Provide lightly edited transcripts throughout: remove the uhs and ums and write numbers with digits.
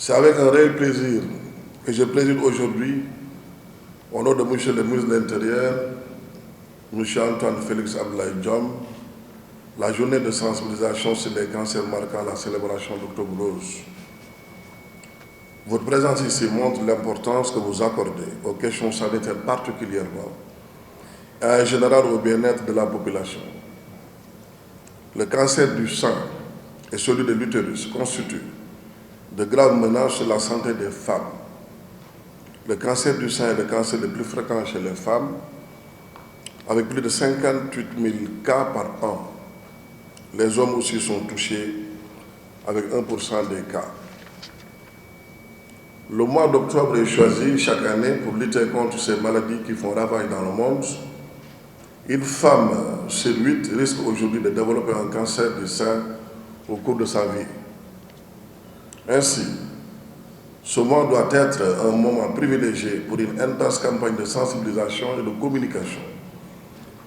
C'est avec un réel plaisir que je préside aujourd'hui, au nom de M. le ministre de l'Intérieur, M. Antoine Félix Abdoulaye Diome, la journée de sensibilisation sur les cancers marquant la célébration d'Octobre Rose. Votre présence ici montre l'importance que vous accordez aux questions sanitaires particulièrement et en général au bien-être de la population. Le cancer du sein et celui de l'utérus constituent de graves menaces sur la santé des femmes. Le cancer du sein est le cancer le plus fréquent chez les femmes, avec plus de 58 000 cas par an. Les hommes aussi sont touchés avec 1% des cas. Le mois d'octobre est choisi chaque année pour lutter contre ces maladies qui font ravage dans le monde. Une femme sur 8 risque aujourd'hui de développer un cancer du sein au cours de sa vie. Ainsi, ce mois doit être un moment privilégié pour une intense campagne de sensibilisation et de communication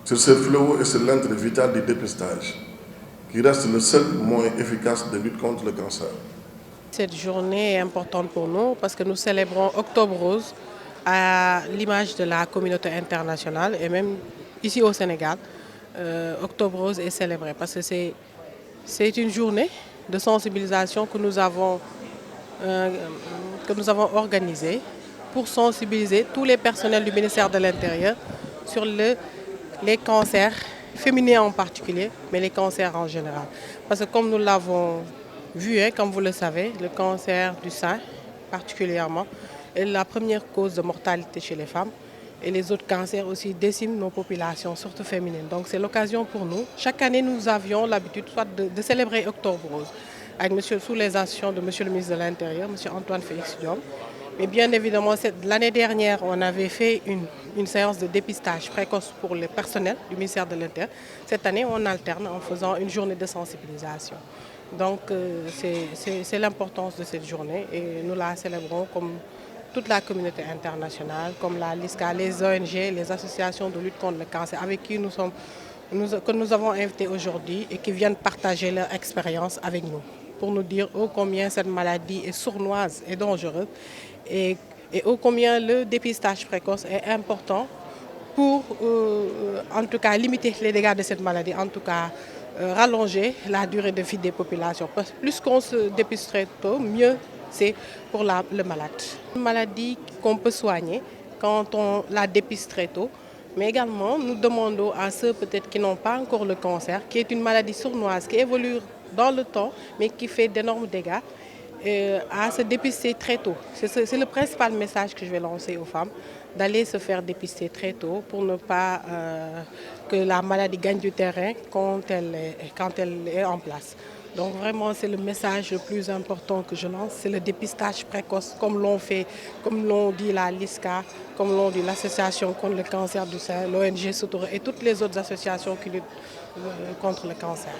sur ce fléau et sur l'intérêt vital du dépistage, qui reste le seul moyen efficace de lutte contre le cancer. Cette journée est importante pour nous parce que nous célébrons Octobre Rose à l'image de la communauté internationale et même ici au Sénégal. Octobre Rose est célébré parce que c'est une journée de sensibilisation que nous avons organisée pour sensibiliser tous les personnels du ministère de l'Intérieur sur les cancers féminins en particulier, mais les cancers en général. Parce que comme nous l'avons vu, comme vous le savez, le cancer du sein particulièrement est la première cause de mortalité chez les femmes. Et les autres cancers aussi déciment nos populations, surtout féminines. Donc c'est l'occasion pour nous. Chaque année, nous avions l'habitude de célébrer Octobre Rose sous les actions de M. le ministre de l'Intérieur, M. Antoine Félix Diome. Mais bien évidemment, l'année dernière, on avait fait une séance de dépistage précoce pour le personnel du ministère de l'Intérieur. Cette année, on alterne en faisant une journée de sensibilisation. Donc c'est l'importance de cette journée et nous la célébrons comme toute la communauté internationale, comme la LISCA, les ONG, les associations de lutte contre le cancer avec qui que nous avons invités aujourd'hui et qui viennent partager leur expérience avec nous pour nous dire ô combien cette maladie est sournoise et dangereuse et ô combien le dépistage précoce est important pour en tout cas limiter les dégâts de cette maladie, en tout cas rallonger la durée de vie des populations. Parce que plus qu'on se dépiste très tôt, mieux c'est pour le malade. Une maladie qu'on peut soigner quand on la dépiste très tôt, mais également nous demandons à ceux peut-être qui n'ont pas encore le cancer, qui est une maladie sournoise, qui évolue dans le temps, mais qui fait d'énormes dégâts, à se dépister très tôt. C'est le principal message que je vais lancer aux femmes, d'aller se faire dépister très tôt pour ne pas que la maladie gagne du terrain quand elle est en place. Donc vraiment, c'est le message le plus important que je lance, c'est le dépistage précoce, comme l'ont dit la LISCA, comme l'ont dit l'Association contre le cancer du sein, l'ONG Sotour et toutes les autres associations qui luttent contre le cancer.